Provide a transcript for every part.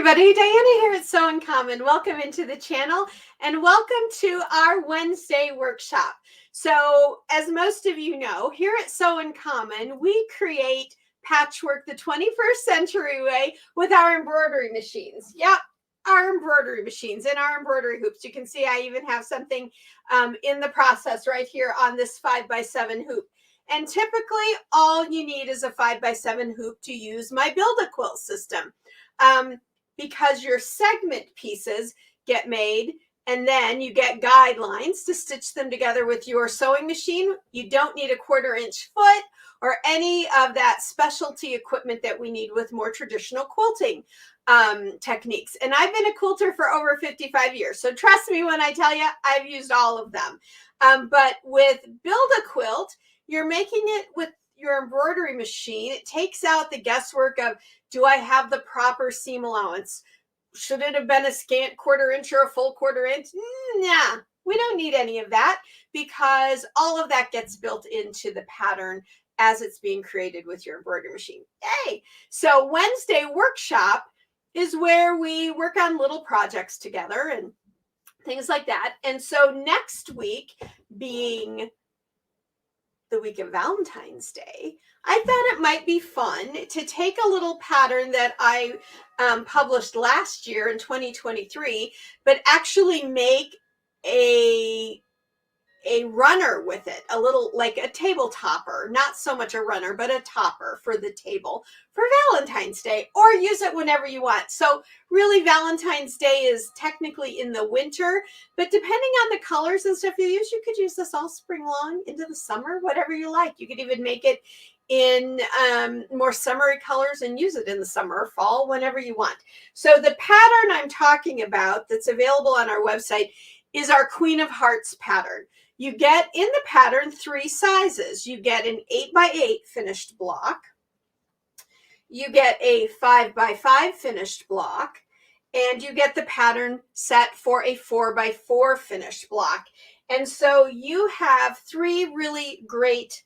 everybody, Diana here at Sew Uncommon. Welcome into the channel and welcome to our Wednesday workshop. So as most of you know, here at Sew Uncommon, we create patchwork the 21st century way with our embroidery machines. Yep, our embroidery machines and our embroidery hoops. You can see I even have something in the process right here on this 5x7 hoop. And typically all you need is a 5x7 hoop to use my Build-A-Quilt system. Because your segment pieces get made and then you get guidelines to stitch them together with your sewing machine. You don't need a 1/4 inch foot or any of that specialty equipment that we need with more traditional quilting techniques. And I've been a quilter for over 55 years. So trust me when I tell you, I've used all of them. But with Build-A-Quilt, you're making it with your embroidery machine. It takes out the guesswork of, do I have the proper seam allowance? Should it have been a scant 1/4 inch or a full 1/4 inch? Nah, we don't need any of that because all of that gets built into the pattern as it's being created with your embroidery machine. Yay! So Wednesday workshop is where we work on little projects together and things like that. And so next week, being the week of Valentine's Day, I thought it might be fun to take a little pattern that I published last year in 2023, but actually make a runner with it, a little like a table topper, not so much a runner, but a topper for the table for Valentine's Day, or use it whenever you want. So really Valentine's Day is technically in the winter, but depending on the colors and stuff you use, you could use this all spring long into the summer, whatever you like. You could even make it in more summery colors and use it in the summer or fall, whenever you want. So the pattern I'm talking about that's available on our website is our Queen of Hearts pattern. You get in the pattern 3 sizes. You get an 8x8 finished block. You get a 5x5 finished block. And you get the pattern set for a 4x4 finished block. And so you have 3 really great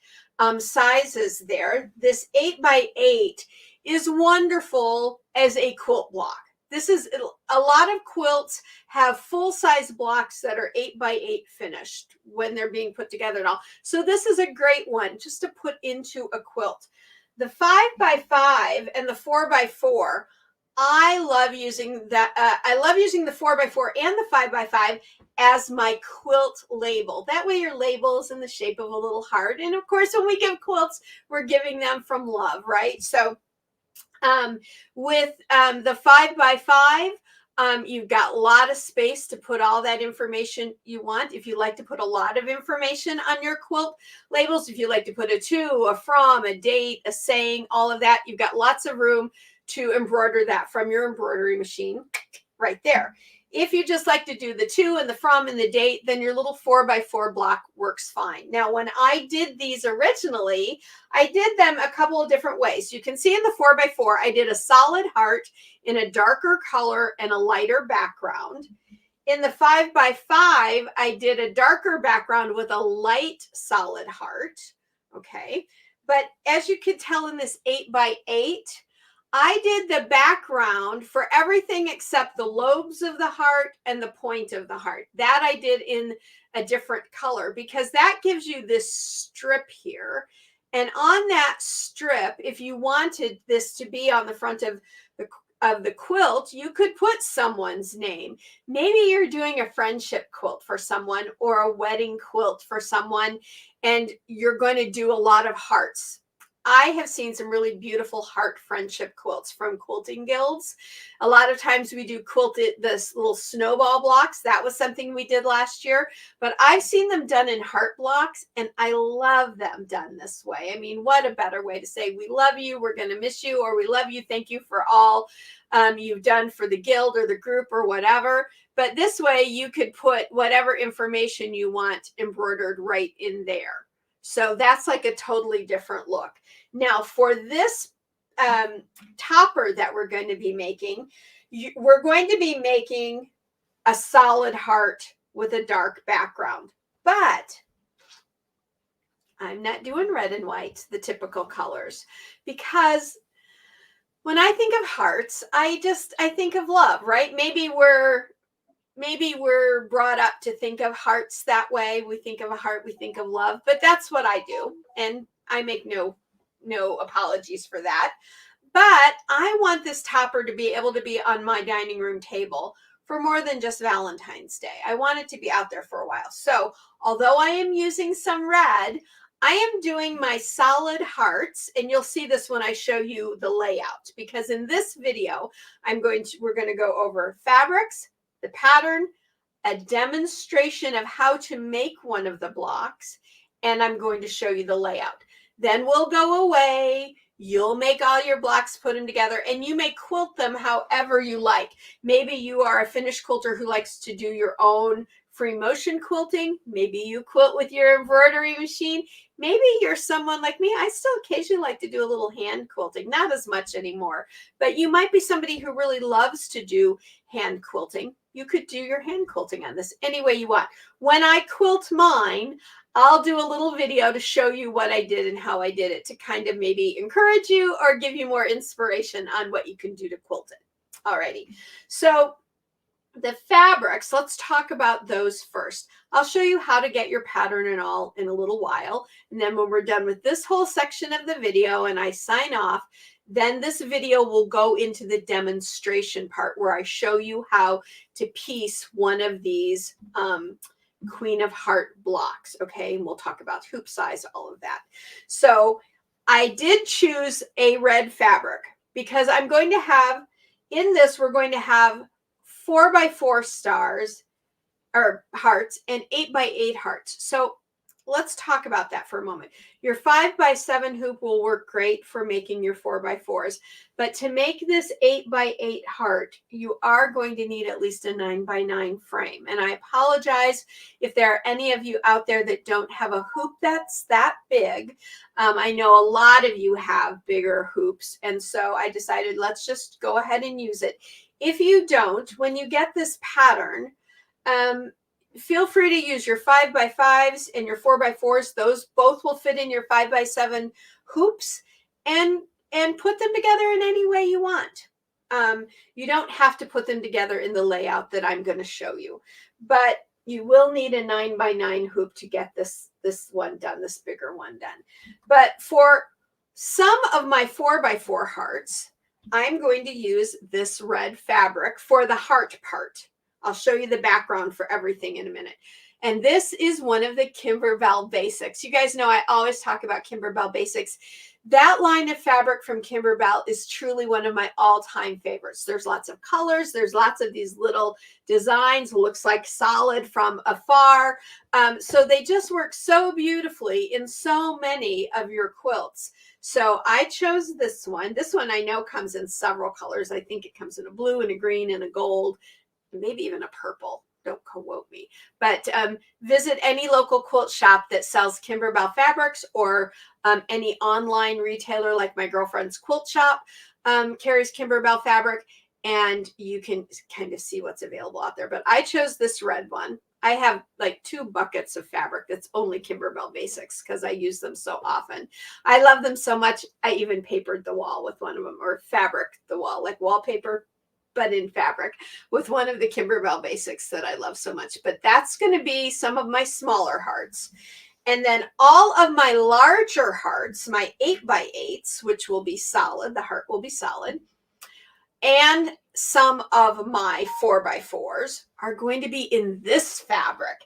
sizes there. This 8x8 is wonderful as a quilt block. This is, a lot of quilts have full-size blocks that are 8x8 finished when they're being put together and all. So this is a great one just to put into a quilt. The 5x5 and the 4x4, I love using that. I love using the 4x4 and the 5x5 as my quilt label. That way your label is in the shape of a little heart. And of course, when we give quilts, we're giving them from love, right? So with the 5x5, you've got a lot of space to put all that information you want. If you like to put a lot of information on your quilt labels, if you like to put a to, a from, a date, a saying, all of that, you've got lots of room to embroider that from your embroidery machine right there. If you just like to do the to and the from and the date, then your little 4x4 block works fine. Now, when I did these originally, I did them a couple of different ways. You can see in the 4x4, I did a solid heart in a darker color and a lighter background. In the 5x5, I did a darker background with a light solid heart. Okay. But as you can tell in this 8x8, I did the background for everything except the lobes of the heart and the point of the heart. That I did in a different color because that gives you this strip here. And on that strip, if you wanted this to be on the front of the quilt, you could put someone's name. Maybe you're doing a friendship quilt for someone or a wedding quilt for someone, and you're going to do a lot of hearts. I have seen some really beautiful heart friendship quilts from quilting guilds. A lot of times we do this little snowball blocks. That was something we did last year, but I've seen them done in heart blocks and I love them done this way. I mean, what a better way to say, we love you, we're going to miss you, or we love you, thank you for all you've done for the guild or the group or whatever. But this way you could put whatever information you want embroidered right in there. So that's like a totally different look. Now for this topper that we're going to be making, we're going to be making a solid heart with a dark background. But I'm not doing red and white, the typical colors, because When I think of hearts, I think of love, right? Maybe we're brought up to think of hearts that way. We think of a heart, we think of love, but that's what I do, and I make no apologies for that. But I want this topper to be able to be on my dining room table for more than just Valentine's Day. I want it to be out there for a while. So, although I am using some red, I am doing my solid hearts, and you'll see this when I show you the layout, because in this video, we're going to go over fabrics, the pattern, a demonstration of how to make one of the blocks, and I'm going to show you the layout. Then we'll go away. You'll make all your blocks, put them together, and you may quilt them however you like. Maybe you are a finished quilter who likes to do your own free motion quilting. Maybe you quilt with your embroidery machine. Maybe you're someone like me. I still occasionally like to do a little hand quilting, not as much anymore, but you might be somebody who really loves to do hand quilting. You could do your hand quilting on this any way you want. When I quilt mine, I'll do a little video to show you what I did and how I did it, to kind of maybe encourage you or give you more inspiration on what you can do to quilt it. Alrighty, so the fabrics, let's talk about those first. I'll show you how to get your pattern and all in a little while. And then when we're done with this whole section of the video and I sign off, then this video will go into the demonstration part where I show you how to piece one of these Queen of Heart blocks. Okay, and we'll talk about hoop size, all of that. So I did choose a red fabric because I'm going to have, in this, we're going to have 4x4 stars or hearts and 8x8 hearts. So let's talk about that for a moment. Your 5x7 hoop will work great for making your 4x4s, but to make this 8x8 heart, you are going to need at least a 9x9 frame. And I apologize if there are any of you out there that don't have a hoop that's that big. I know a lot of you have bigger hoops, and so I decided let's just go ahead and use it. If you don't, when you get this pattern, feel free to use your 5x5s and your 4x4s. Those both will fit in your 5x7 hoops, and put them together in any way you want. You don't have to put them together in the layout that I'm going to show you, but you will need a 9x9 hoop to get this one done, this bigger one done. But for some of my 4x4 hearts, I'm going to use this red fabric for the heart part. I'll show you the background for everything in a minute. And this is one of the Kimberbell Basics. You guys know I always talk about Kimberbell Basics. That line of fabric from Kimberbell is truly one of my all-time favorites. There's lots of colors. There's lots of these little designs. Looks like solid from afar. So they just work so beautifully in so many of your quilts. So I chose this one. This one I know comes in several colors. I think it comes in a blue and a green and a gold, maybe even a purple. Don't quote me. But visit any local quilt shop that sells Kimberbell fabrics, or any online retailer like my girlfriend's quilt shop carries Kimberbell fabric, and you can kind of see what's available out there. But I chose this red one. I have like 2 buckets of fabric that's only Kimberbell Basics because I use them so often. I love them so much. I even papered the wall with one of them, or fabric the wall, like wallpaper, but in fabric, with one of the Kimberbell Basics that I love so much. But that's going to be some of my smaller hearts. And then all of my larger hearts, my 8x8s, which will be solid, the heart will be solid, and some of my 4x4s are going to be in this fabric.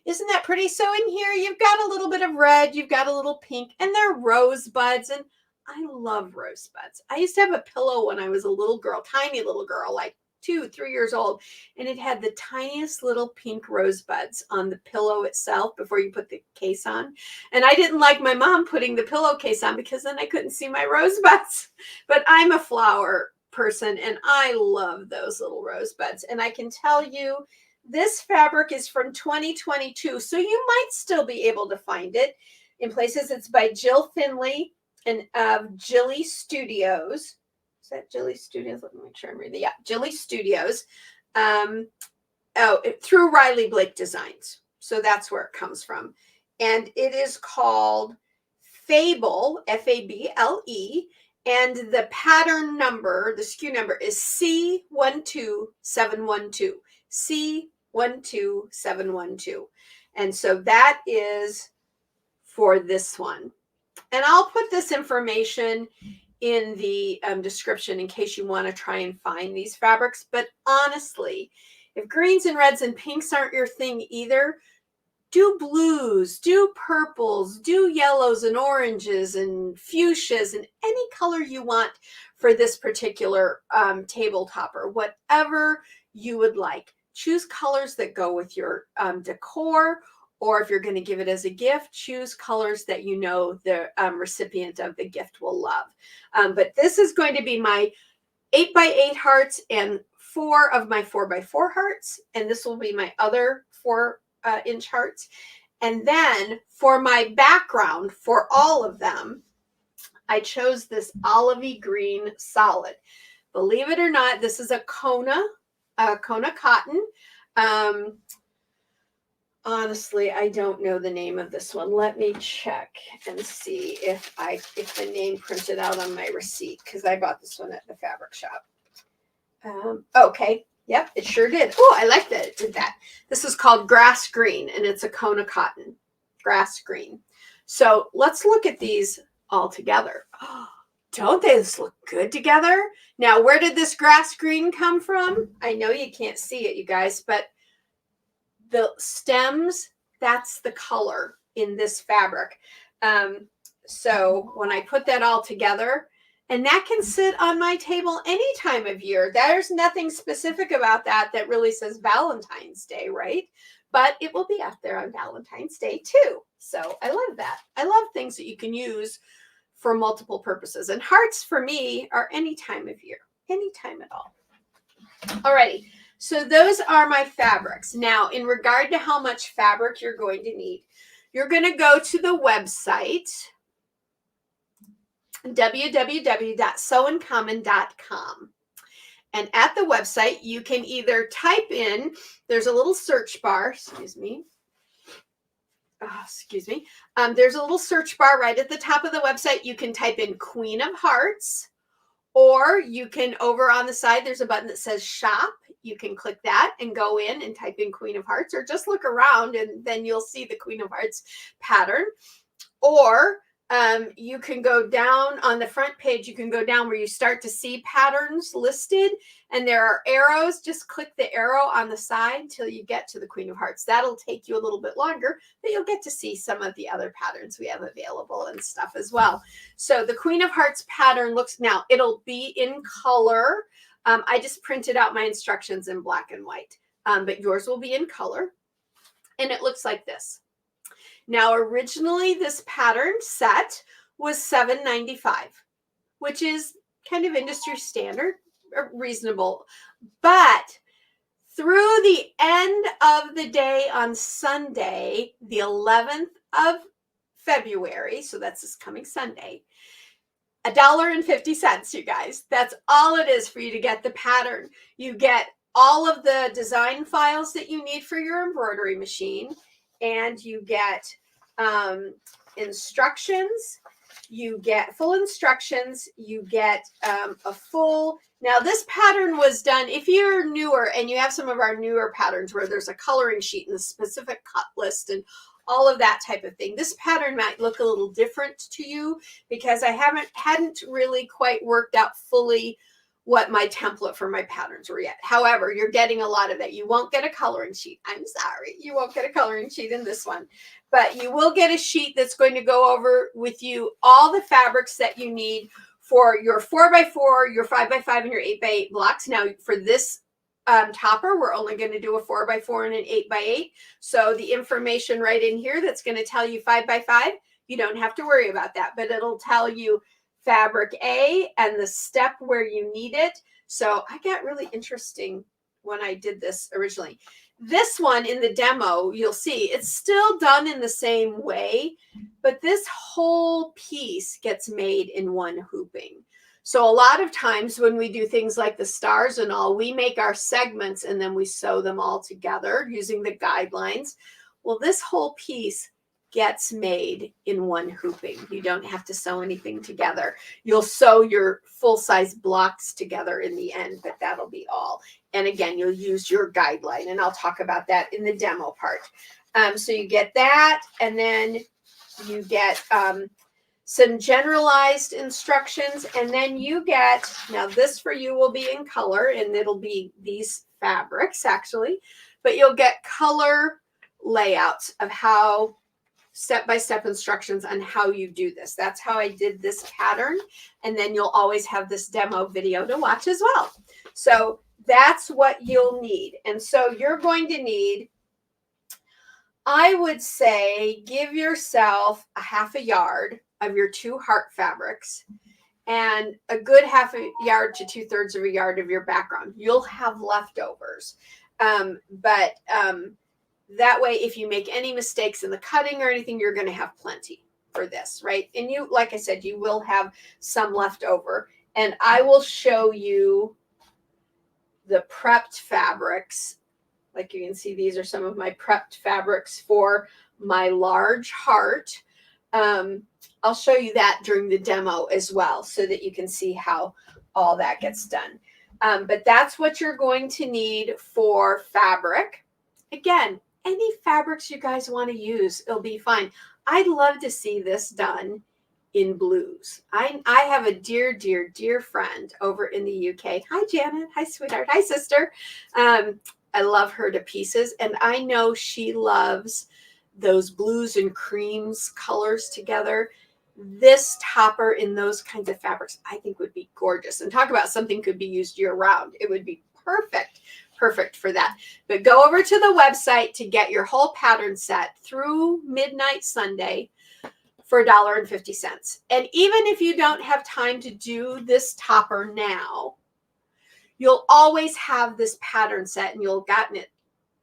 Isn't that pretty? So in here, you've got a little bit of red, you've got a little pink, and they're rosebuds. And I love rosebuds. I used to have a pillow when I was a little girl, tiny little girl, like 2, 3 years old, and it had the tiniest little pink rosebuds on the pillow itself before you put the case on. And I didn't like my mom putting the pillowcase on because then I couldn't see my rosebuds. But I'm a flower person and I love those little rosebuds. And I can tell you this fabric is from 2022, so you might still be able to find it in places. It's by Jill Finley and Jilly Studios. Is that Jilly Studios? Let me make sure I'm reading. Yeah, Jilly Studios. Through Riley Blake Designs. So that's where it comes from. And it is called Fable, Fable, And the pattern number, the SKU number is C12712. C12712. And so that is for this one. And I'll put this information in the description in case you want to try and find these fabrics. But honestly, if greens and reds and pinks aren't your thing either, do blues, do purples, do yellows and oranges and fuchsias and any color you want for this particular table topper, whatever you would like. Choose colors that go with your decor, or if you're going to give it as a gift, choose colors that you know the recipient of the gift will love. But this is going to be my 8x8 hearts and 4 of my 4x4 hearts, and this will be my other 4-inch hearts. And then for my background for all of them, I chose this olivey green solid. Believe it or not, this is a Kona cotton. Honestly, I don't know the name of this one. Let me check and see if the name printed out on my receipt, because I bought this one at the fabric shop. Okay. Yep, it sure did. Oh, I like that it did that. This is called grass green, and it's a Kona cotton. Grass green. So let's look at these all together. Oh, don't they look good together? Now, where did this grass green come from? I know you can't see it, you guys, but the stems, that's the color in this fabric. So when I put that all together, and that can sit on my table any time of year. There's nothing specific about that really says Valentine's Day, right? But it will be out there on Valentine's Day too. So I love that. I love things that you can use for multiple purposes. And hearts for me are any time of year, anytime at all. Alrighty. So those are my fabrics. Now, in regard to how much fabric you're going to need, you're going to go to the website, www.sewincommon.com. And at the website, you can either type in, there's a little search bar, excuse me. There's a little search bar right at the top of the website. You can type in Queen of Hearts, or you can, over on the side, there's a button that says shop. You can click that and go in and type in Queen of Hearts, or just look around and then you'll see the Queen of Hearts pattern. Or you can go down on the front page, you can go down where you start to see patterns listed, and there are arrows. Just click the arrow on the side till you get to the Queen of Hearts. That'll take you a little bit longer, but you'll get to see some of the other patterns we have available and stuff as well. So the Queen of Hearts pattern looks, now it'll be in color. I just printed out my instructions in black and white, but yours will be in color, and it looks like this. Now, originally, this pattern set was $7.95, which is kind of industry standard, reasonable. But through the end of the day on Sunday, the 11th of February, so that's this coming Sunday, $1.50, you guys. That's all it is for you to get the pattern. You get all of the design files that you need for your embroidery machine, and you get instructions, you get full instructions, you get a full, now this pattern was done, if you're newer and you have some of our newer patterns where there's a coloring sheet and a specific cut list and all of that type of thing, this pattern might look a little different to you because I hadn't really quite worked out fully what my template for my patterns were yet. However, you're getting a lot of that. You won't get a coloring sheet. I'm sorry, you won't get a coloring sheet in this one, but you will get a sheet that's going to go over with you all the fabrics that you need for your 4x4, your 5x5, and your 8x8 blocks. Now, for this topper, we're only going to do a 4x4 and an 8x8. So the information right in here that's going to tell you 5x5, you don't have to worry about that, but it'll tell you fabric A and the step where you need it. So I got really interesting when I did this originally. This one in the demo, you'll see it's still done in the same way, but this whole piece gets made in one hooping. So a lot of times when we do things like the stars and all, we make our segments and then we sew them all together using the guidelines. Well, this whole piece gets made in one hooping. You don't have to sew anything together. You'll sew your full-size blocks together in the end, but that'll be all. And again, you'll use your guideline, and I'll talk about that in the demo part. So you get that, and then you get some generalized instructions, and then you get, now this for you will be in color, and it'll be these fabrics actually, but you'll get color layouts of how step-by-step instructions on how you do this. That's how I did this pattern, and then you'll always have this demo video to watch as well. So that's what you'll need. And so you're going to need, I would say, give yourself a half a yard of your 2 heart fabrics and a good half a yard to 2/3 of a yard of your background. You'll have leftovers. But that way, if you make any mistakes in the cutting or anything, you're going to have plenty for this, right? And you, like I said, you will have some left over. And I will show you the prepped fabrics. Like you can see, these are some of my prepped fabrics for my large heart. I'll show you that during the demo as well, so that you can see how all that gets done. But that's what you're going to need for fabric. Again, any fabrics you guys want to use, it'll be fine. I'd love to see this done in blues. I have a dear, dear, dear friend over in the UK. Hi, Janet. Hi, sweetheart. Hi, sister. I love her to pieces, and I know she loves those blues and creams colors together. This topper in those kinds of fabrics, I think, would be gorgeous. And talk about something could be used year round. It would be perfect for that. But go over to the website to get your whole pattern set through midnight Sunday for $1.50. And even if you don't have time to do this topper now, you'll always have this pattern set, and you'll have gotten it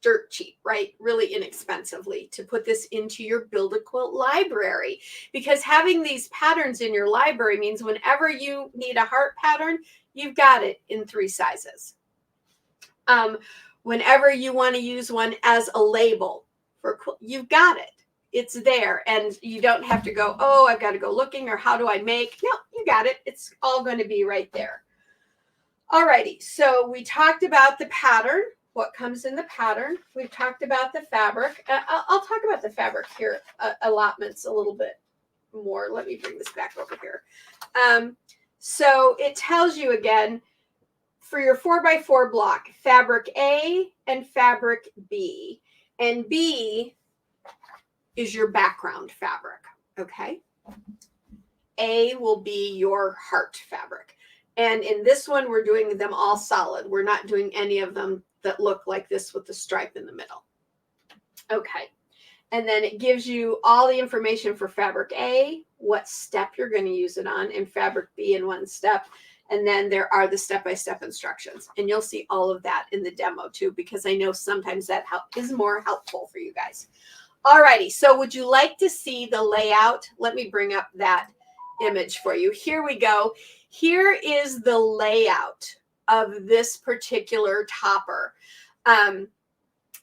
dirt cheap, right? Really inexpensively, to put this into your Build a Quilt library. Because having these patterns in your library means whenever you need a heart pattern, you've got it in 3 sizes. Whenever you want to use one as a label for, you've got it. It's there, and you don't have to go, oh, I've got to go looking, or how do I make? No, you got it. It's all going to be right there. Alrighty, so we talked about the pattern, what comes in the pattern. We've talked about the fabric. I'll talk about the fabric here, allotments a little bit more. Let me bring this back over here. So it tells you again, for your 4x4 block, fabric A and fabric B. And B is your background fabric, okay? A will be your heart fabric. And in this one, we're doing them all solid. We're not doing any of them that look like this with the stripe in the middle. Okay. And then it gives you all the information for fabric A, what step you're going to use it on, and fabric B in one step. And then there are the step-by-step instructions. And you'll see all of that in the demo too, because I know sometimes that is more helpful for you guys. Alrighty, so would you like to see the layout? Let me bring up that image for you. Here we go. Here is the layout of this particular topper.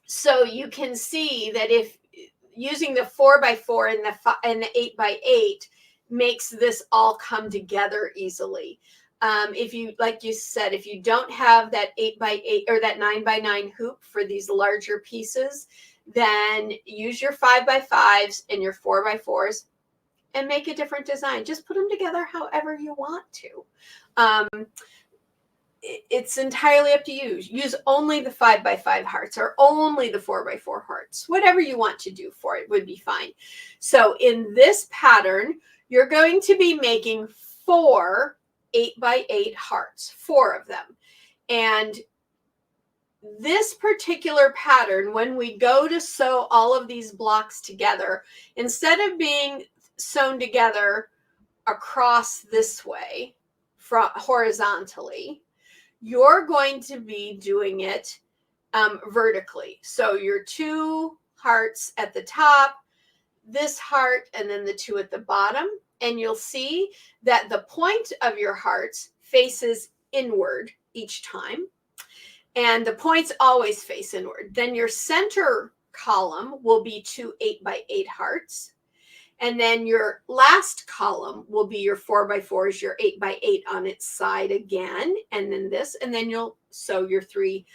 So you can see that if using the 4x4 and the 8x8 makes this all come together easily. If you, like you said, if you don't have that 8x8 or that 9x9 hoop for these larger pieces, then use your 5x5s and your 4x4s and make a different design. Just put them together however you want to. It's entirely up to you. Use only the 5x5 hearts or only the 4x4 hearts. Whatever you want to do for it would be fine. So in this pattern, you're going to be making 4 8x8 hearts, 4 of them. And this particular pattern, when we go to sew all of these blocks together, instead of being sewn together across this way, horizontally, you're going to be doing it vertically. So your 2 hearts at the top, this heart, and then the 2 at the bottom. And you'll see that the point of your hearts faces inward each time. And the points always face inward. Then your center column will be 2 8x8 hearts. And then your last column will be your 4x4s, your 8x8 on its side again. And then this, and then you'll sew your three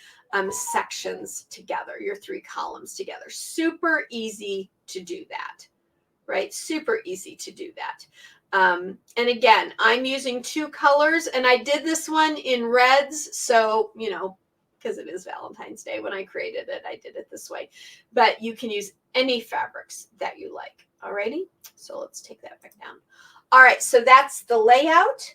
sections together, your three columns together. Super easy to do that, right? Super easy to do that. And again, I'm using two colors, and I did this one in reds. So, you know, because it is Valentine's Day, when I created it, I did it this way. But you can use any fabrics that you like. Alrighty, so let's take that back down. All right, so that's the layout,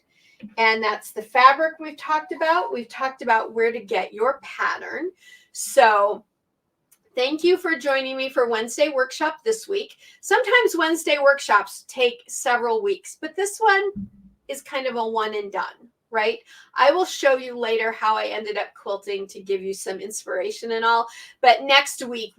and that's the fabric we've talked about. We've talked about where to get your pattern. So thank you for joining me for Wednesday workshop this week. Sometimes Wednesday workshops take several weeks, but this one is kind of a one and done, right? I will show you later how I ended up quilting to give you some inspiration and all, but next week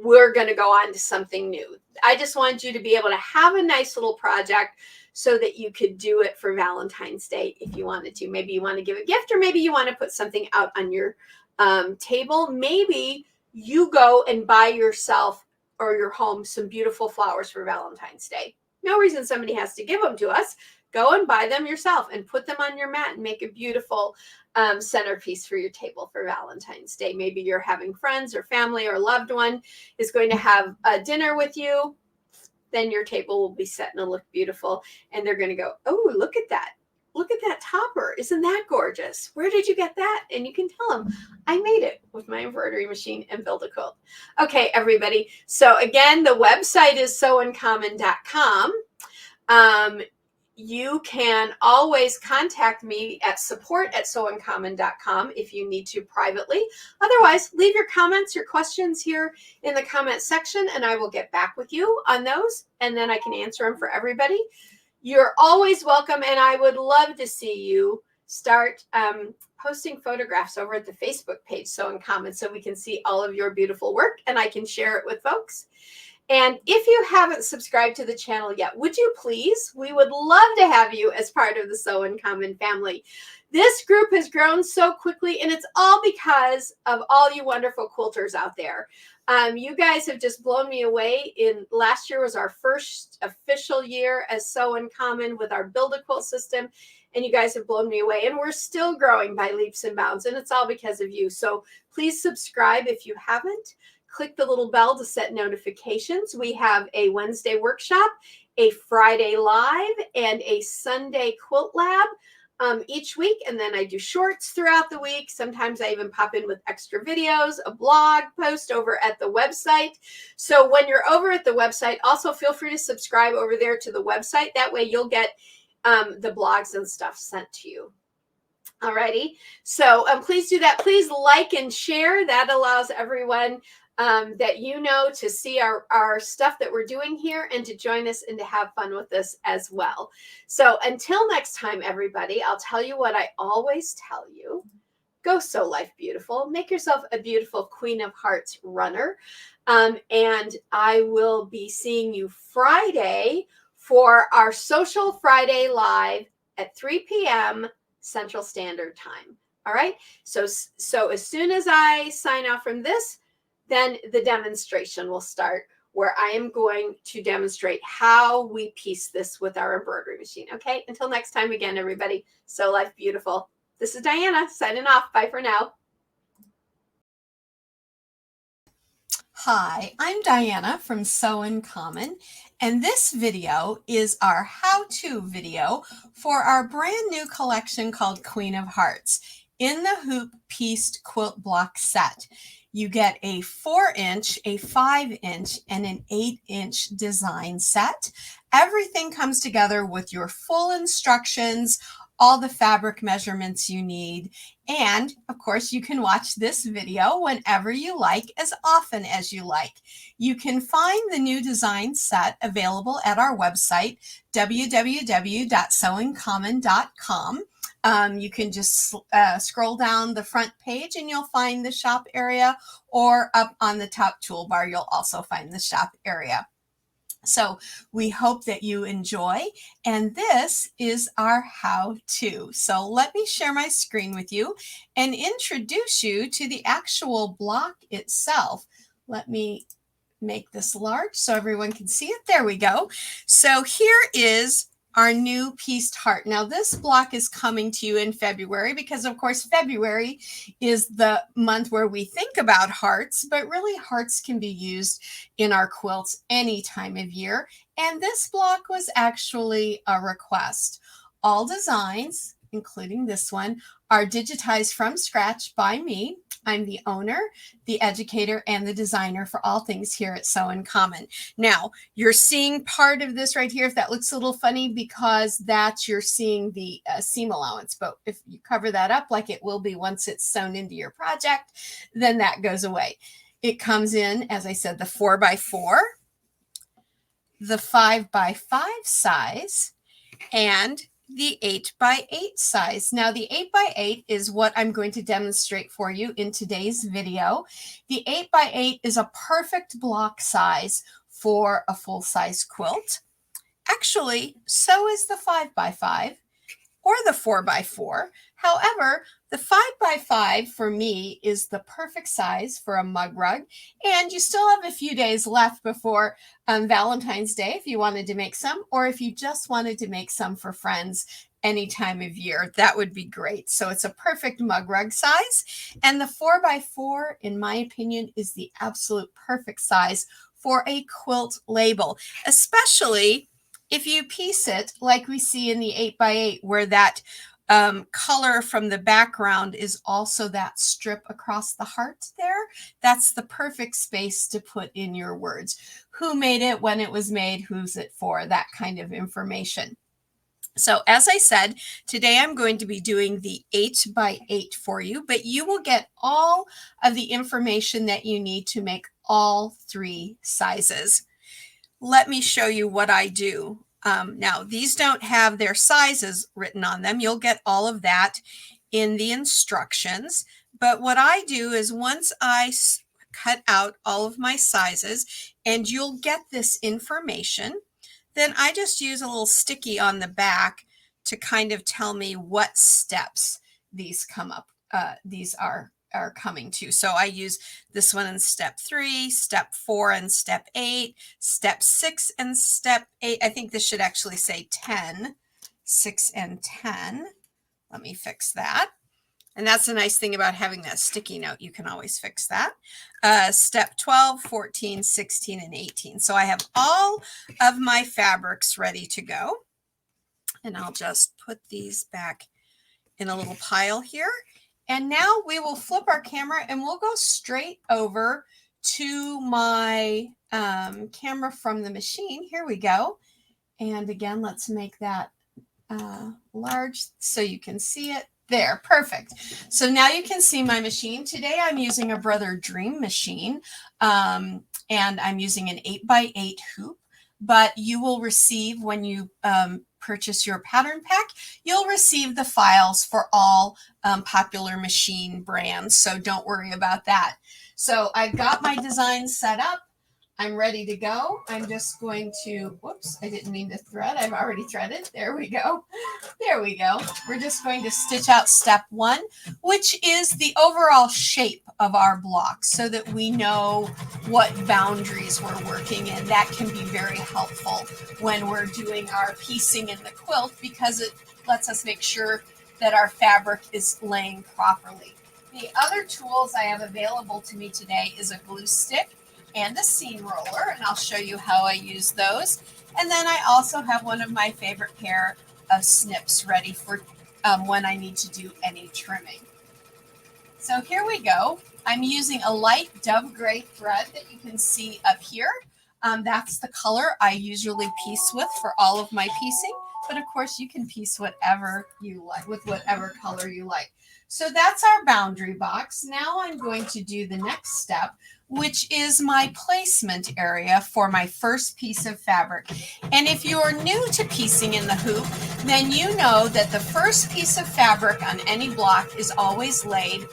we're going to go on to something new. I just want you to be able to have a nice little project so that you could do it for Valentine's Day if you wanted to. Maybe you want to give a gift, or maybe you want to put something out on your table. Maybe you go and buy yourself or your home some beautiful flowers for Valentine's Day. No reason somebody has to give them to us. Go and buy them yourself and put them on your mat and make a beautiful centerpiece for your table for Valentine's Day. Maybe you're having friends or family or loved one is going to have a dinner with you. Then your table will be set and it'll look beautiful. And they're going to go, oh, look at that. Look at that topper. Isn't that gorgeous? Where did you get that? And you can tell them, I made it with my embroidery machine and build a quilt. Okay, everybody. So again, the website is sewincommon.com. You can always contact me at support@sewincommon.com if you need to privately. Otherwise, leave your comments, your questions here in the comment section, and I will get back with you on those, and then I can answer them for everybody. You're always welcome, and I would love to see you start posting photographs over at the Facebook page, Sew in Common, so we can see all of your beautiful work, and I can share it with folks. And if you haven't subscribed to the channel yet, would you please? We would love to have you as part of the Sew in Common family. This group has grown so quickly, and it's all because of all you wonderful quilters out there. You guys have just blown me away. Last year was our first official year as Sew in Common with our Build-A-Quilt system, and you guys have blown me away. And we're still growing by leaps and bounds, and it's all because of you. So please subscribe if you haven't. Click the little bell to set notifications. We have a Wednesday workshop, a Friday live, and a Sunday quilt lab each week. And then I do shorts throughout the week. Sometimes I even pop in with extra videos, a blog post over at the website. So when you're over at the website, also feel free to subscribe over there to the website. That way you'll get the blogs and stuff sent to you. Alrighty. So please do that. Please like and share. That allows everyone that you know to see our stuff that we're doing here and to join us and to have fun with us as well. So until next time, everybody, I'll tell you what I always tell you. Go sew life beautiful. Make yourself a beautiful Queen of Hearts runner. And I will be seeing you Friday for our Social Friday Live at 3 p.m. Central Standard Time. All right. So as soon as I sign off from this, then the demonstration will start, where I am going to demonstrate how we piece this with our embroidery machine. Okay, until next time again, everybody, sew life beautiful. This is Diana signing off. Bye for now. Hi, I'm Diana from Sew in Common, and this video is our how-to video for our brand new collection called Queen of Hearts in the Hoop Pieced Quilt Block Set. You get a 4-inch, a 5-inch, and an 8-inch design set. Everything comes together with your full instructions, all the fabric measurements you need. And of course, you can watch this video whenever you like, as often as you like. You can find the new design set available at our website, www.sewincommon.com. You can just scroll down the front page and you'll find the shop area, or up on the top toolbar, you'll also find the shop area. So we hope that you enjoy, and this is our how-to. So let me share my screen with you and introduce you to the actual block itself. Let me make this large so everyone can see it. There we go. So here is our new pieced heart. Now this block is coming to you in February because of course February is the month where we think about hearts, but really hearts can be used in our quilts any time of year. And this block was actually a request. All designs, including this one, are digitized from scratch by me. I'm the owner, the educator, and the designer for all things here at Sew in Common. Now, you're seeing part of this right here. If that looks a little funny, because that's you're seeing the seam allowance. But if you cover that up like it will be once it's sewn into your project, then that goes away. It comes in, as I said, the 4x4, the 5x5 size, and the 8x8 size. Now the 8x8 is what I'm going to demonstrate for you in today's video. The 8x8 is a perfect block size for a full-size quilt. Actually, so is the 5x5 or the 4x4. However, the 5x5 for me is the perfect size for a mug rug, and you still have a few days left before Valentine's Day if you wanted to make some, or if you just wanted to make some for friends any time of year, that would be great. So it's a perfect mug rug size, and the 4x4, in my opinion, is the absolute perfect size for a quilt label, especially if you piece it like we see in the 8x8, where that color from the background is also that strip across the heart there. That's the perfect space to put in your words. Who made it, when it was made, who's it for, that kind of information. So as I said, today I'm going to be doing the 8x8 for you, but you will get all of the information that you need to make all three sizes. Let me show you what I do. Now, these don't have their sizes written on them. You'll get all of that in the instructions. But what I do is once I cut out all of my sizes, and you'll get this information, then I just use a little sticky on the back to kind of tell me what steps these come up. These are coming to. So I use this one in step 3, step 4, and step 8, step 6 and step 8. I think this should actually say 10, 6 and 10. Let me fix that. And that's the nice thing about having that sticky note. You can always fix that. Step 12, 14, 16, and 18. So I have all of my fabrics ready to go. And I'll just put these back in a little pile here. And now we will flip our camera and we'll go straight over to my camera from the machine. Here we go. And again, let's make that large so you can see it. There, perfect. So now you can see my machine. Today I'm using a Brother Dream machine, and I'm using an 8x8 hoop, but you will receive, when you purchase your pattern pack, you'll receive the files for all popular machine brands, so don't worry about that. So I've got my design set up. I'm ready to go. I'm just going to, whoops, I didn't mean to thread. I've already threaded. There we go. There we go. We're just going to stitch out step 1, which is the overall shape of our block so that we know what boundaries we're working in. That can be very helpful when we're doing our piecing in the quilt because it lets us make sure that our fabric is laying properly. The other tools I have available to me today is a glue stick and a seam roller, and I'll show you how I use those. And then I also have one of my favorite pair of snips ready for when I need to do any trimming. So here we go. I'm using a light dove gray thread that you can see up here. That's the color I usually piece with for all of my piecing, but of course you can piece whatever you like with whatever color you like. So that's our boundary box. Now I'm going to do the next step, which is my placement area for my first piece of fabric. And if you're new to piecing in the hoop, then you know that the first piece of fabric on any block is always laid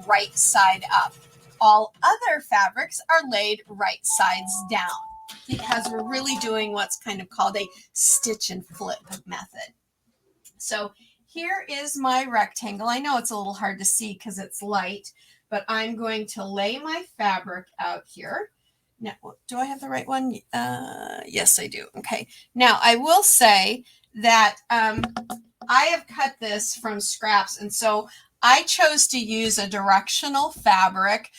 right side up. All other fabrics are laid right sides down because we're really doing what's kind of called a stitch and flip method. So here is my rectangle. I know it's a little hard to see because it's light, but I'm going to lay my fabric out here. Now, do I have the right one? Yes, I do. Okay. Now, I will say that I have cut this from scraps, and so I chose to use a directional fabric.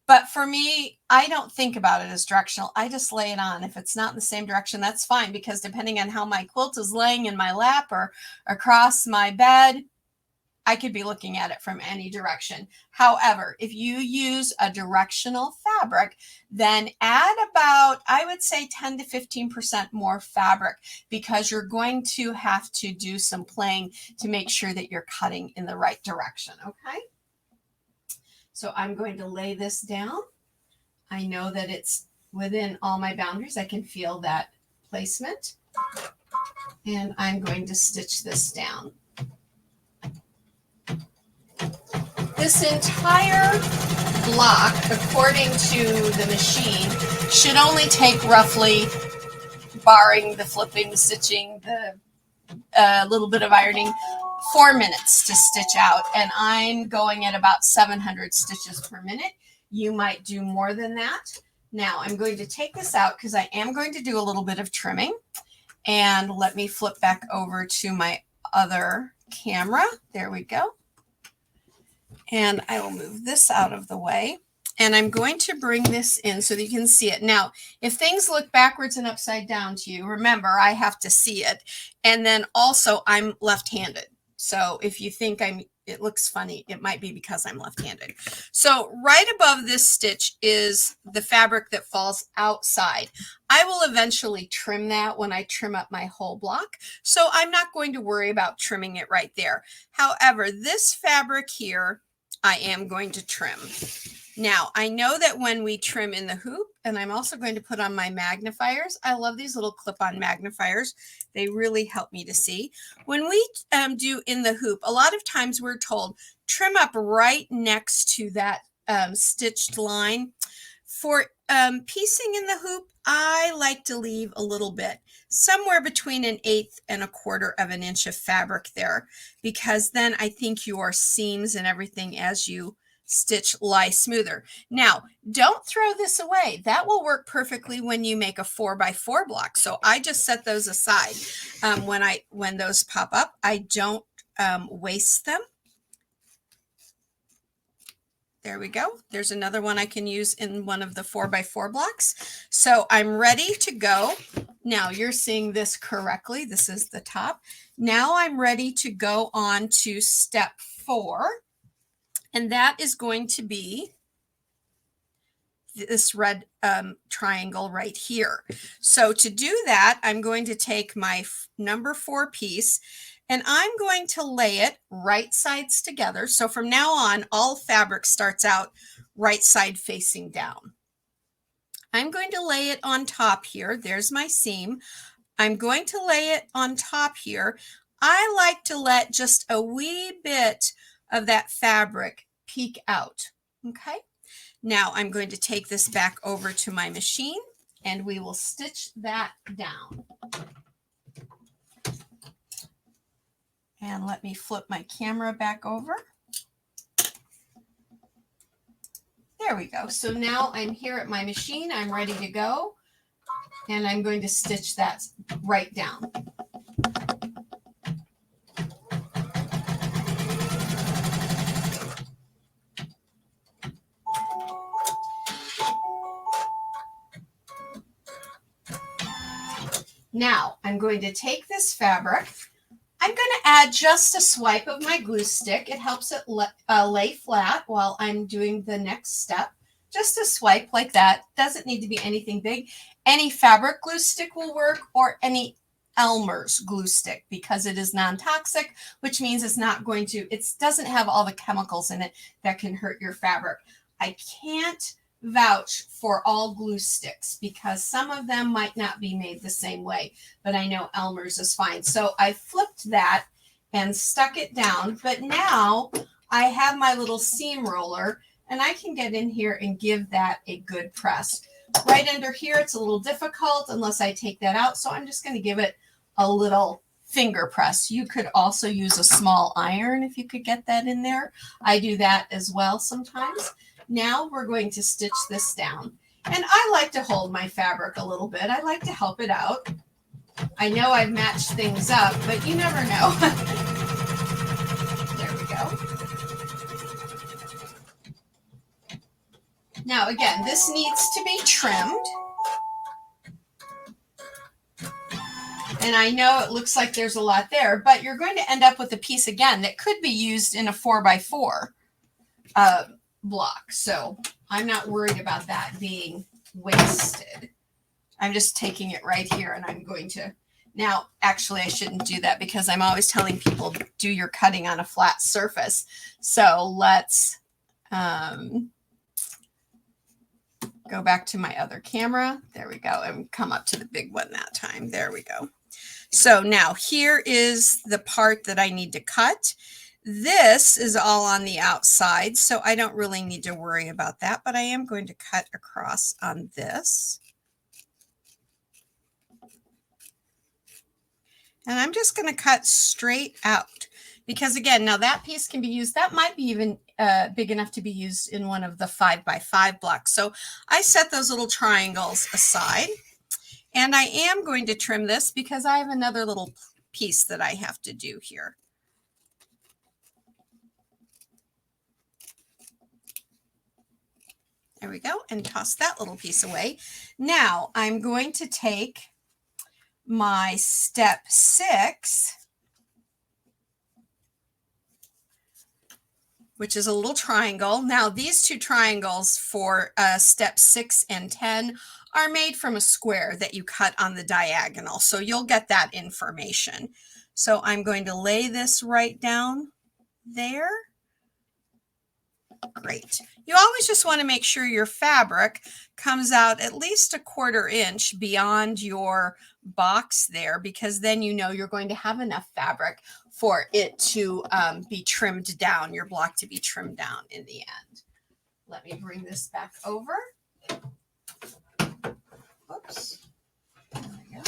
But for me, I don't think about it as directional. I just lay it on. If it's not in the same direction, that's fine, because depending on how my quilt is laying in my lap or across my bed, I could be looking at it from any direction. However, if you use a directional fabric, then add about, I would say 10 to 15% more fabric, because you're going to have to do some playing to make sure that you're cutting in the right direction, okay? So I'm going to lay this down. I know that it's within all my boundaries. I can feel that placement. And I'm going to stitch this down. This entire block, according to the machine, should only take roughly, barring the flipping, the stitching, the little bit of ironing, 4 minutes to stitch out. And I'm going at about 700 stitches per minute. You might do more than that. Now I'm going to take this out because I am going to do a little bit of trimming. And let me flip back over to my other camera. There we go. And I will move this out of the way. And I'm going to bring this in so that you can see it. Now, if things look backwards and upside down to you, remember, I have to see it. And then also, I'm left-handed. So if you think it looks funny, it might be because I'm left-handed. So right above this stitch is the fabric that falls outside. I will eventually trim that when I trim up my whole block. So I'm not going to worry about trimming it right there. However, this fabric here, I am going to trim. Now, I know that when we trim in the hoop, and I'm also going to put on my magnifiers. I love these little clip-on magnifiers. They really help me to see. When we do in the hoop, a lot of times we're told, trim up right next to that stitched line. For piecing in the hoop, I like to leave a little bit, somewhere between 1/8 and 1/4 of an inch of fabric there, because then I think your seams and everything as you stitch lie smoother. Now, don't throw this away. That will work perfectly when you make a 4x4 block. So I just set those aside. When those pop up, I don't waste them. There we go. There's another one I can use in one of the 4x4 blocks. So I'm ready to go. Now you're seeing this correctly. This is the top. Now I'm ready to go on to step 4. And that is going to be this red triangle right here. So to do that, I'm going to take my number 4 piece and I'm going to lay it right sides together. So from now on, all fabric starts out right side facing down. I'm going to lay it on top here. There's my seam. I'm going to lay it on top here. I like to let just a wee bit of that fabric peek out. Okay. Now I'm going to take this back over to my machine and we will stitch that down. And let me flip my camera back over. There we go. So now I'm here at my machine. I'm ready to go. And I'm going to stitch that right down. Now I'm going to take this fabric. I'm going to add just a swipe of my glue stick. It helps it lay flat while I'm doing the next step. Just a swipe like that. Doesn't need to be anything big. Any fabric glue stick will work, or any Elmer's glue stick, because it is non-toxic, which means it's not going to, it doesn't have all the chemicals in it that can hurt your fabric. I can't vouch for all glue sticks because some of them might not be made the same way, but I know Elmer's is fine. So I flipped that and stuck it down, but now I have my little seam roller and I can get in here and give that a good press. Right under here, it's a little difficult unless I take that out, so I'm just going to give it a little finger press. You could also use a small iron if you could get that in there. I do that as well sometimes. Now we're going to stitch this down. And I like to hold my fabric a little bit. I like to help it out. I know I've matched things up, but you never know. There we go. Now again, this needs to be trimmed. And I know it looks like there's a lot there, but you're going to end up with a piece again that could be used in a 4x4 block. So I'm not worried about that being wasted. I'm just taking it right here and I'm going to, now actually I shouldn't do that because I'm always telling people do your cutting on a flat surface. So let's go back to my other camera. There we go. And come up to the big one that time. There we go. So now here is the part that I need to cut. This is all on the outside, so I don't really need to worry about that, but I am going to cut across on this. And I'm just going to cut straight out because again, now that piece can be used, that might be even big enough to be used in one of the 5x5 blocks. So I set those little triangles aside. And I am going to trim this because I have another little piece that I have to do here. There we go, and toss that little piece away. Now I'm going to take my step 6, which is a little triangle. Now these two triangles for step 6 and 10 are made from a square that you cut on the diagonal. So you'll get that information. So I'm going to lay this right down there. Great. You always just want to make sure your fabric comes out at least a 1/4 inch beyond your box there, because then you know you're going to have enough fabric for it to be trimmed down, your block to be trimmed down in the end. Let me bring this back over. Oops. There we go.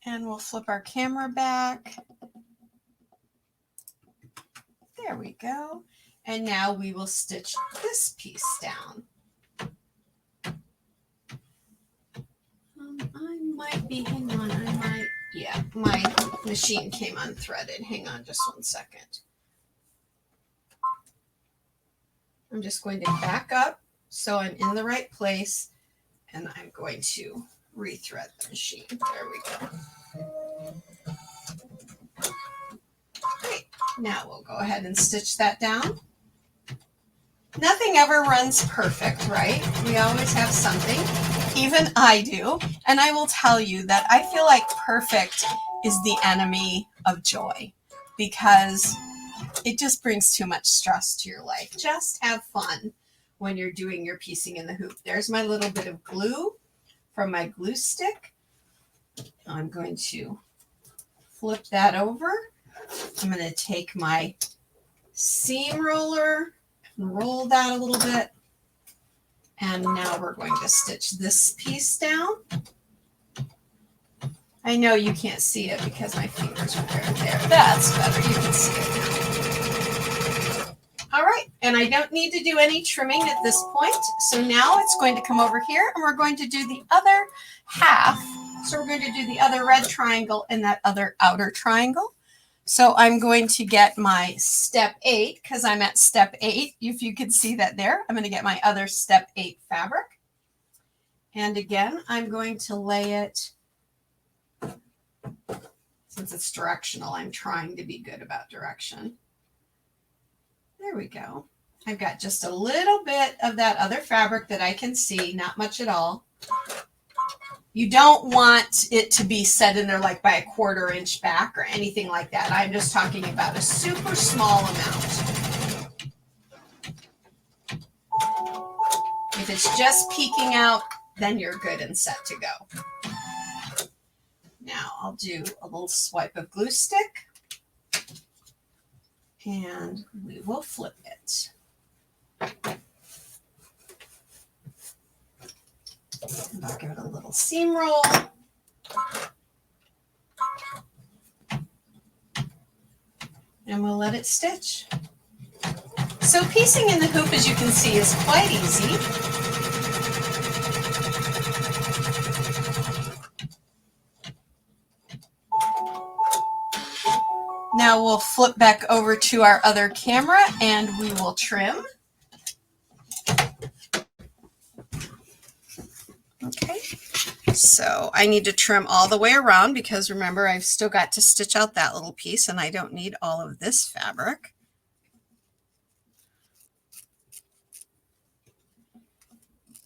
And we'll flip our camera back. There we go. And now we will stitch this piece down. I might be, hang on, yeah, my machine came unthreaded. Hang on just one second. I'm just going to back up so I'm in the right place. And I'm going to rethread the machine. There we go. Great. Now we'll go ahead and stitch that down. Nothing ever runs perfect, right? We always have something. Even I do. And I will tell you that I feel like perfect is the enemy of joy because it just brings too much stress to your life. Just have fun when you're doing your piecing in the hoop. There's my little bit of glue from my glue stick. I'm going to flip that over. I'm going to take my seam roller and roll that a little bit. And now we're going to stitch this piece down. I know you can't see it because my fingers are there. That's better. You can see it now. All right, and I don't need to do any trimming at this point. So now it's going to come over here and we're going to do the other half. So we're going to do the other red triangle and that other outer triangle. So I'm going to get my step 8 because I'm at step 8. If you can see that there, I'm going to get my other step 8 fabric. And again, I'm going to lay it, since it's directional, I'm trying to be good about direction. There we go. I've got just a little bit of that other fabric that I can see, not much at all. You don't want it to be set in there like by a 1/4 inch back or anything like that. I'm just talking about a super small amount. If it's just peeking out, then you're good and set to go. Now I'll do a little swipe of glue stick. And we will flip it. And I'll give it a little seam roll. And we'll let it stitch. So piecing in the hoop, as you can see, is quite easy. Now we'll flip back over to our other camera and we will trim. Okay, so I need to trim all the way around because remember I've still got to stitch out that little piece and I don't need all of this fabric.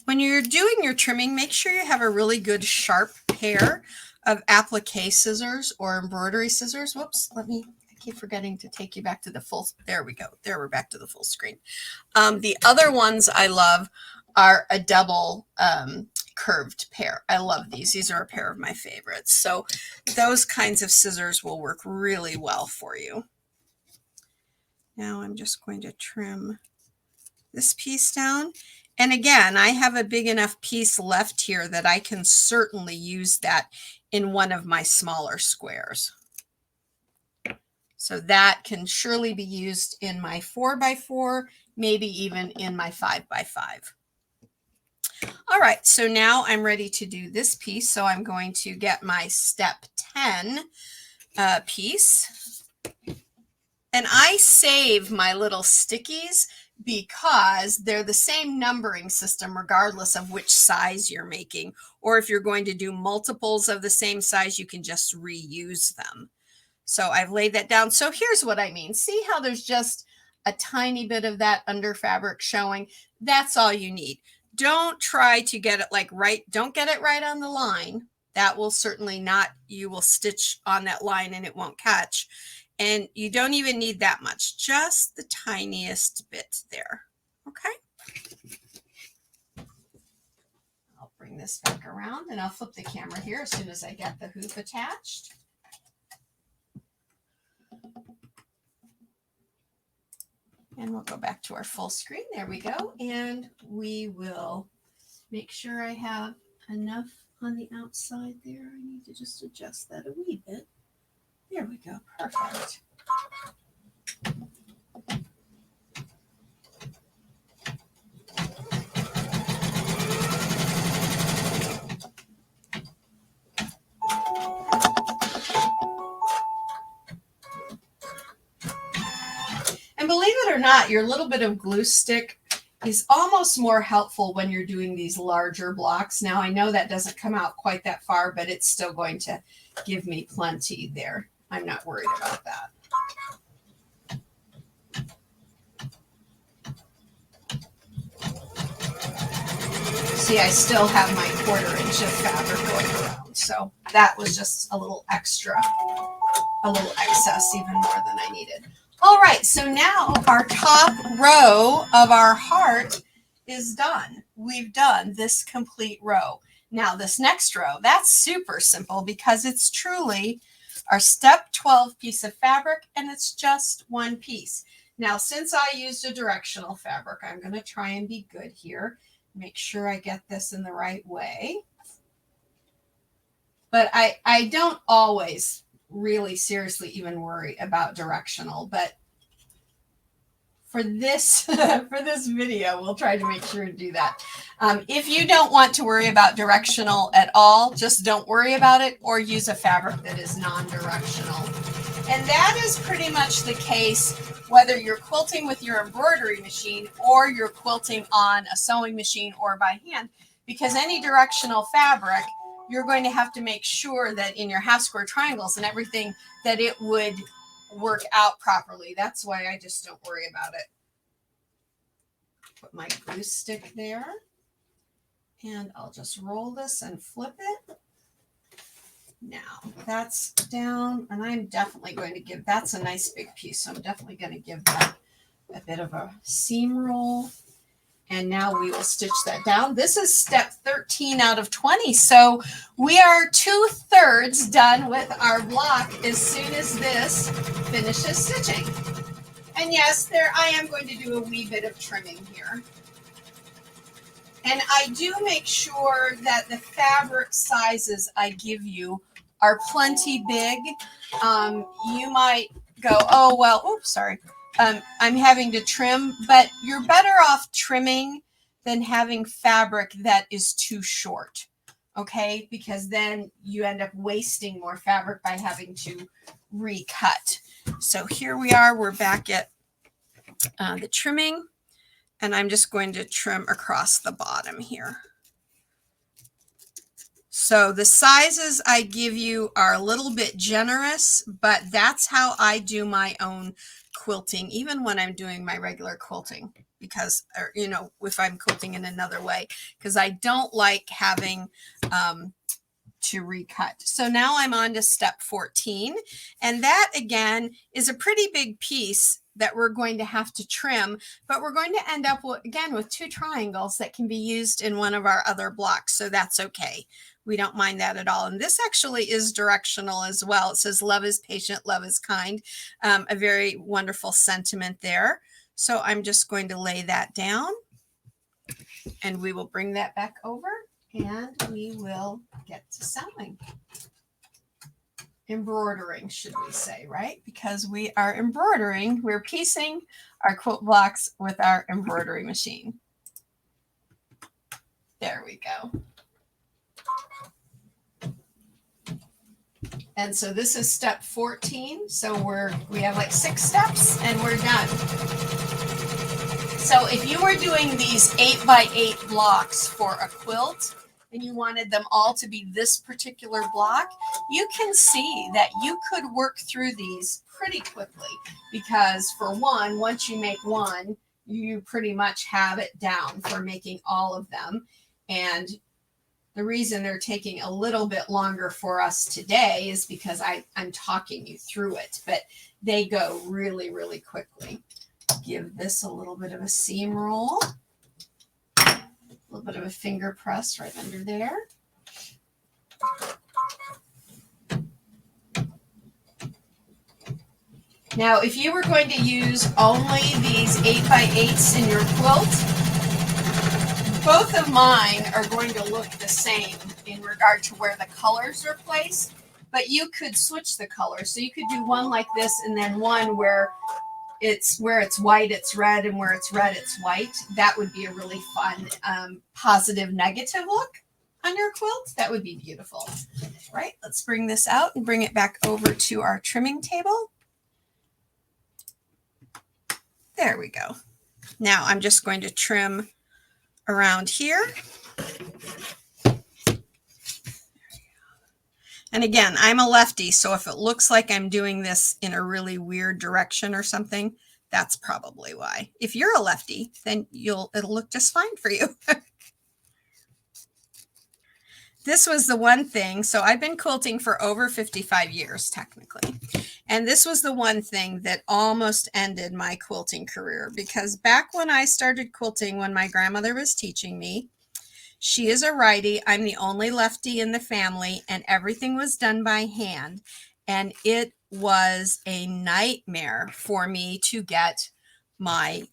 When you're doing your trimming, make sure you have a really good sharp pair of applique scissors or embroidery scissors. Whoops, I keep forgetting to take you back to the full, there we go. There, we're back to the full screen. The other ones I love are a double curved pair. I love these. These are a pair of my favorites. So those kinds of scissors will work really well for you. Now I'm just going to trim this piece down. And again, I have a big enough piece left here that I can certainly use that in one of my smaller squares. So that can surely be used in my 4x4, maybe even in my 5x5. All right, so now I'm ready to do this piece. So I'm going to get my step 10 piece. And I save my little stickies because they're the same numbering system regardless of which size you're making. Or if you're going to do multiples of the same size, you can just reuse them. So I've laid that down. So here's what I mean. See how there's just a tiny bit of that under fabric showing? That's all you need. Don't try to get it like right. Don't get it right on the line. That will certainly not, you will stitch on that line and it won't catch. And you don't even need that much, just the tiniest bit there. Okay. I'll bring this back around and I'll flip the camera here as soon as I get the hoop attached. And we'll go back to our full screen. There we go. And we will make sure I have enough on the outside there. I need to just adjust that a wee bit. There we go. Perfect. And believe it or not, your little bit of glue stick is almost more helpful when you're doing these larger blocks. Now, I know that doesn't come out quite that far, but it's still going to give me plenty there. I'm not worried about that. See, I still have my 1/4 inch of fabric going around. So that was just a little extra, a little excess, even more than I needed. All right, so now our top row of our heart is done. We've done this complete row. Now this next row, that's super simple because it's truly our step 12 piece of fabric and it's just one piece. Now, since I used a directional fabric, I'm going to try and be good here. Make sure I get this in the right way. But I don't always really seriously even worry about directional, but for this video, we'll try to make sure to do that. If you don't want to worry about directional at all, just don't worry about it or use a fabric that is non-directional. And that is pretty much the case whether you're quilting with your embroidery machine or you're quilting on a sewing machine or by hand, because any directional fabric, you're going to have to make sure that in your half square triangles and everything that it would work out properly. That's why I just don't worry about it. Put my glue stick there and I'll just roll this and flip it. Now that's down and I'm definitely going to give, that's a nice big piece. So I'm definitely going to give that a bit of a seam roll. And now we will stitch that down. This is step 13 out of 20. So we are 2/3 done with our block as soon as this finishes stitching. And yes, there I am going to do a wee bit of trimming here. And I do make sure that the fabric sizes I give you are plenty big. You might go, oh, well, oops, sorry. I'm having to trim, but you're better off trimming than having fabric that is too short, okay? Because then you end up wasting more fabric by having to recut. So here we are, we're back at the trimming, and I'm just going to trim across the bottom here. So the sizes I give you are a little bit generous, but that's how I do my own quilting, even when I'm doing my regular quilting, because, or, you know, if I'm quilting in another way, because I don't like having to recut. So now I'm on to step 14, and that again is a pretty big piece that we're going to have to trim, but we're going to end up with, again, with 2 triangles that can be used in one of our other blocks. So that's okay. We don't mind that at all. And this actually is directional as well. It says love is patient, love is kind. A very wonderful sentiment there. So I'm just going to lay that down, and we will bring that back over, and we will get to sewing. Embroidering, should we say, right? Because we are embroidering, we're piecing our quilt blocks with our embroidery machine. There we go. And so this is step 14. So we have like 6 steps and we're done. So if you were doing these 8x8 blocks for a quilt, and you wanted them all to be this particular block, you can see that you could work through these pretty quickly, because for one, once you make one, you pretty much have it down for making all of them. And the reason they're taking a little bit longer for us today is because I'm talking you through it, but they go really, really quickly. Give this a little bit of a seam roll. A little bit of a finger press right under there. Now, if you were going to use only these 8x8s in your quilt, both of mine are going to look the same in regard to where the colors are placed, but you could switch the colors. So you could do one like this, and then one where it's white, it's red, and where it's red, it's white. That would be a really fun positive negative look on your quilt. That would be beautiful. Right, let's bring this out and bring it back over to our trimming table. There we go. Now I'm just going to trim around here. And again, I'm a lefty, so if it looks like I'm doing this in a really weird direction or something, that's probably why. If you're a lefty, then it'll look just fine for you. This was the one thing. So I've been quilting for over 55 years, technically. And this was the one thing that almost ended my quilting career, because back when I started quilting, when my grandmother was teaching me, she is a righty. I'm the only lefty in the family, and everything was done by hand. And it was a nightmare for me to get my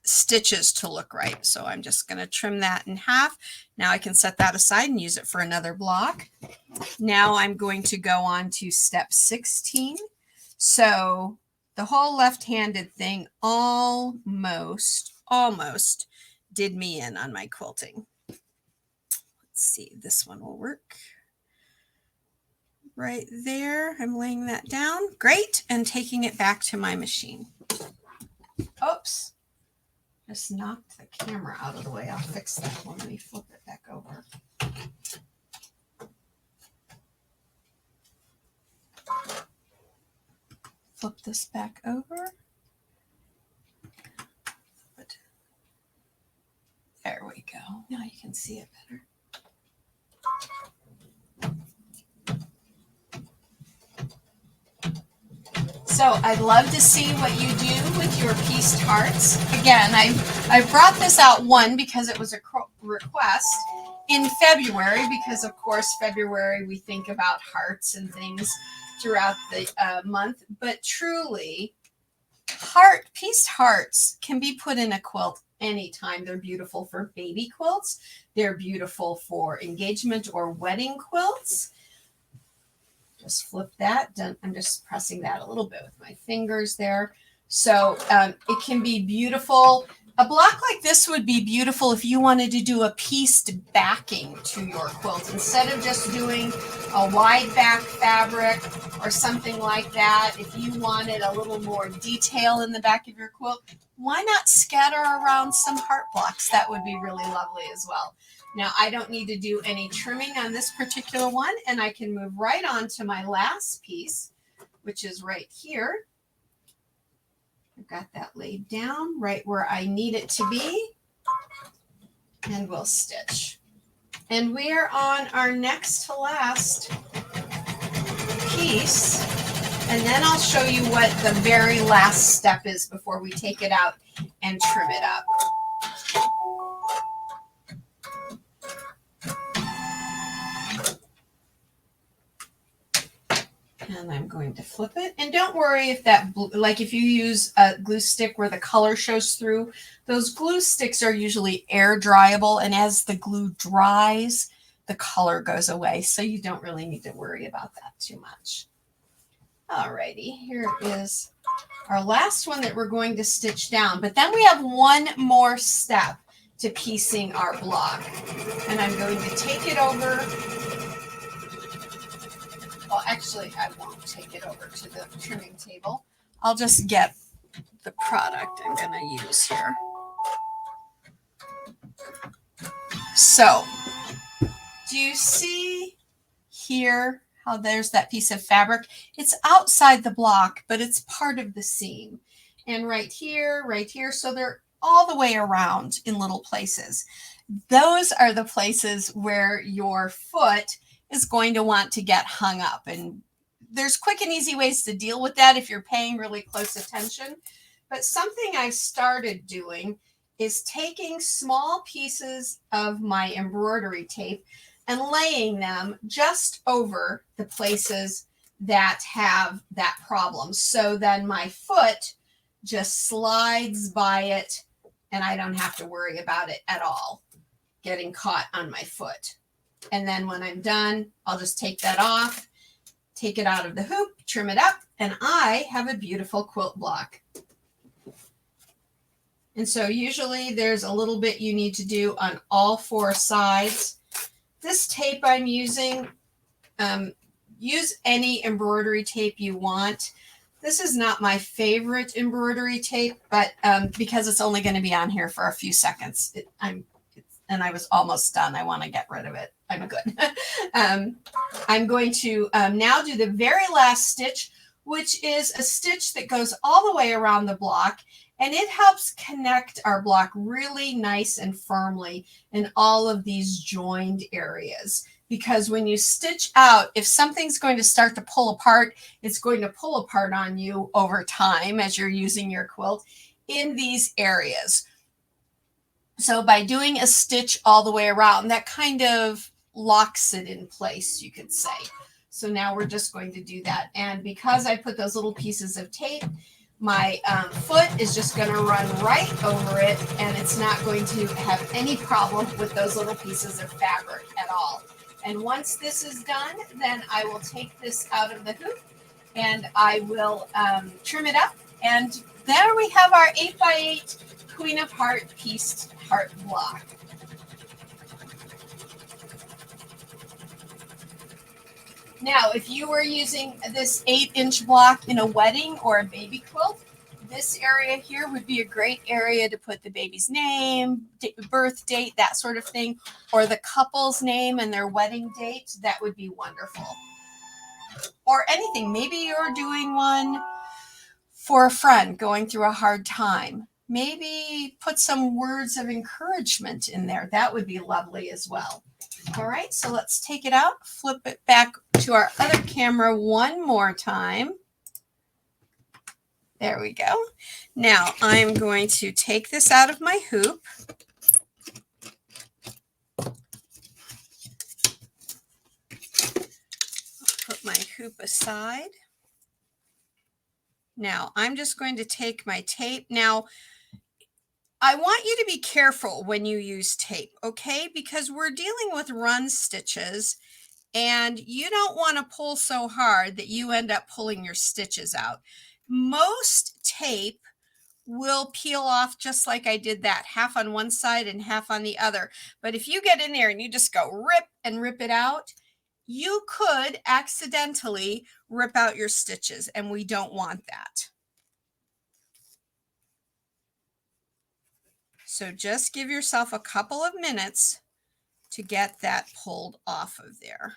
stitches to look right. So I'm just going to trim that in half. Now I can set that aside and use it for another block. Now I'm going to go on to step 16. So the whole left-handed thing almost did me in on my quilting. Let's see, this one will work right there. I'm laying that down. Great. And taking it back to my machine. Oops. Just knocked the camera out of the way. I'll fix that one. Let me flip it back over. Flip this back over. There we go. Now you can see it better. So I'd love to see what you do with your pieced hearts. Again, I brought this out because it was a request in February, because of course February we think about hearts and things throughout the month. But truly, pieced hearts can be put in a quilt anytime. They're beautiful for baby quilts. They're beautiful for engagement or wedding quilts. Just flip that. I'm just pressing that a little bit with my fingers there. So it can be beautiful A block like this would be beautiful if you wanted to do a pieced backing to your quilt. Instead of just doing a wide back fabric or something like that, if you wanted a little more detail in the back of your quilt, why not scatter around some heart blocks? That would be really lovely as well. Now, I don't need to do any trimming on this particular one, and I can move right on to my last piece, which is right here. I've got that laid down right where I need it to be, and we'll stitch. And we're on our next to last piece, and then I'll show you what the very last step is before we take it out and trim it up. And I'm going to flip it. And don't worry if that, like if you use a glue stick where the color shows through, those glue sticks are usually air dryable. And as the glue dries, the color goes away. So you don't really need to worry about that too much. Alrighty, here is our last one that we're going to stitch down. But then we have one more step to piecing our block. And I'm going to take it over. Well, actually, I won't take it over to the trimming table. I'll just get the product I'm going to use here. So, do you see here how there's that piece of fabric? It's outside the block, but it's part of the seam. And right here, so they're all the way around in little places. Those are the places where your foot is going to want to get hung up. And there's quick and easy ways to deal with that if you're paying really close attention. But something I've started doing is taking small pieces of my embroidery tape and laying them just over the places that have that problem. So then my foot just slides by it and I don't have to worry about it at all getting caught on my foot. And then when I'm done, I'll just take that off, take it out of the hoop, trim it up, and I have a beautiful quilt block. And so usually there's a little bit you need to do on all four sides. This tape I'm using, use any embroidery tape you want. This is not my favorite embroidery tape, but because it's only going to be on here for a few seconds, and I was almost done. I want to get rid of it. I'm good. I'm going to now do the very last stitch, which is a stitch that goes all the way around the block, and it helps connect our block really nice and firmly in all of these joined areas. Because when you stitch out, if something's going to start to pull apart, it's going to pull apart on you over time as you're using your quilt in these areas. So by doing a stitch all the way around, that kind of locks it in place, you could say. So now we're just going to do that. And because I put those little pieces of tape, my foot is just going to run right over it, and it's not going to have any problem with those little pieces of fabric at all. And once this is done, then I will take this out of the hoop and I will trim it up. And there we have our 8x8 Queen of Heart pieced heart block. Now, if you were using this 8-inch block in a wedding or a baby quilt, this area here would be a great area to put the baby's name, birth date, that sort of thing, or the couple's name and their wedding date. That would be wonderful. Or anything. Maybe you're doing one for a friend going through a hard time. Maybe put some words of encouragement in there. That would be lovely as well. All right, so let's take it out, flip it back to our other camera one more time. There we go. Now I'm going to take this out of my hoop. Put my hoop aside. Now I'm just going to take my tape. Now I want you to be careful when you use tape, okay? Because we're dealing with run stitches and you don't want to pull so hard that you end up pulling your stitches out. Most tape will peel off just like I did that, half on one side and half on the other. But if you get in there and you just go rip and rip it out, you could accidentally rip out your stitches, and we don't want that. So just give yourself a couple of minutes to get that pulled off of there.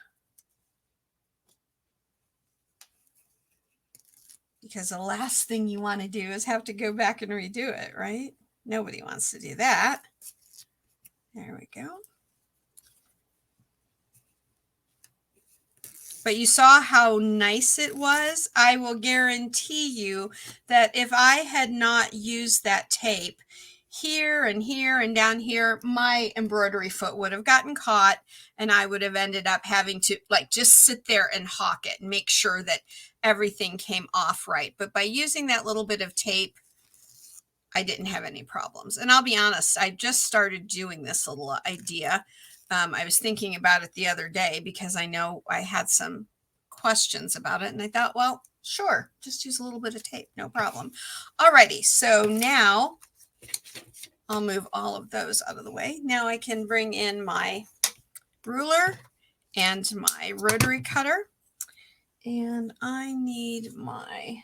Because the last thing you want to do is have to go back and redo it, right? Nobody wants to do that. There we go. But you saw how nice it was. I will guarantee you that if I had not used that tape here and down here, my embroidery foot would have gotten caught, and I would have ended up having to like just sit there and hawk it and make sure that everything came off right. But by using that little bit of tape, I didn't have any problems. And I'll be honest, I just started doing this little idea. I was thinking about it the other day because I know I had some questions about it, and I thought, well, sure, just use a little bit of tape, no problem. Alrighty, so now I'll move all of those out of the way. Now I can bring in my ruler and my rotary cutter, and I need my,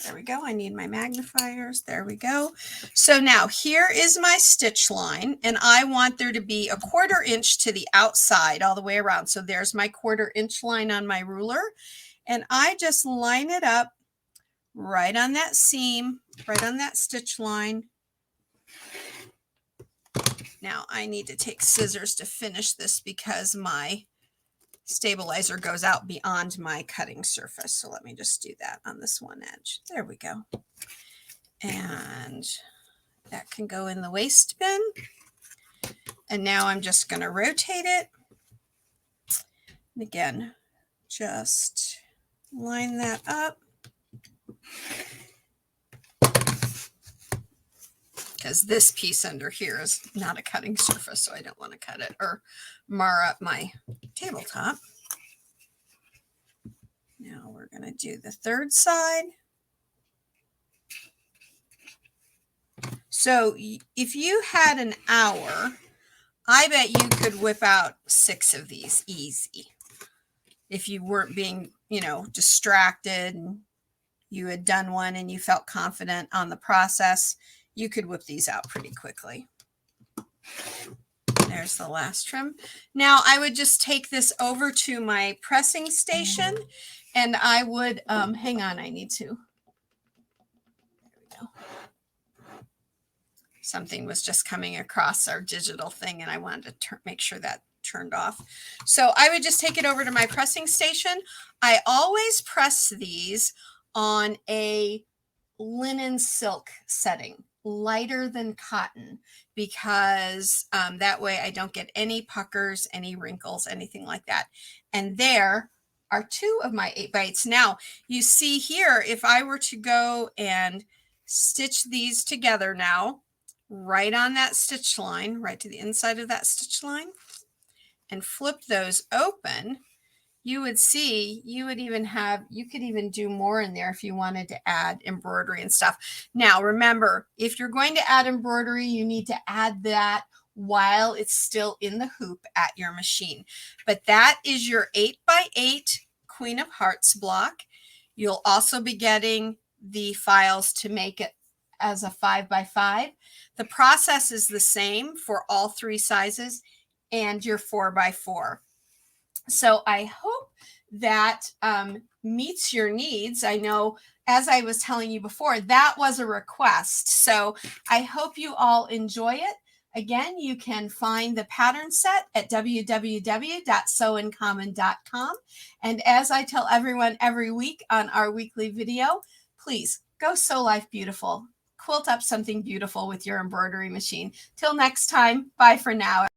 there we go. I need my magnifiers. There we go. So now here is my stitch line, and I want there to be 1/4 inch to the outside all the way around. So there's my 1/4 inch line on my ruler, and I just line it up right on that seam, right on that stitch line. Now I need to take scissors to finish this because my stabilizer goes out beyond my cutting surface. So let me just do that on this one edge. There we go. And that can go in the waste bin. And now I'm just going to rotate it. And again, just line that up. Because this piece under here is not a cutting surface, so I don't want to cut it or mar up my tabletop. Now we're going to do the third side. So if you had an hour, I bet you could whip out 6 of these easy. If you weren't being, distracted and you had done one and you felt confident on the process, you could whip these out pretty quickly. There's the last trim. Now I would just take this over to my pressing station, and I would, hang on, I need to, there we go. Something was just coming across our digital thing, and I wanted to make sure that turned off. So I would just take it over to my pressing station. I always press these on a linen silk setting, lighter than cotton, because that way I don't get any puckers, any wrinkles, anything like that. And there are 2 of my 8 bites. Now you see here, if I were to go and stitch these together now, right on that stitch line, right to the inside of that stitch line, and flip those open, you would see, you could even do more in there if you wanted to add embroidery and stuff. Now, remember, if you're going to add embroidery, you need to add that while it's still in the hoop at your machine. But that is your 8x8 Queen of Hearts block. You'll also be getting the files to make it as a 5x5. The process is the same for all 3 sizes and your 4x4. So I hope that meets your needs. I know, as I was telling you before, that was a request. So I hope you all enjoy it. Again, you can find the pattern set at www.sewincommon.com. And as I tell everyone every week on our weekly video, please go sew life beautiful. Quilt up something beautiful with your embroidery machine. Till next time, bye for now.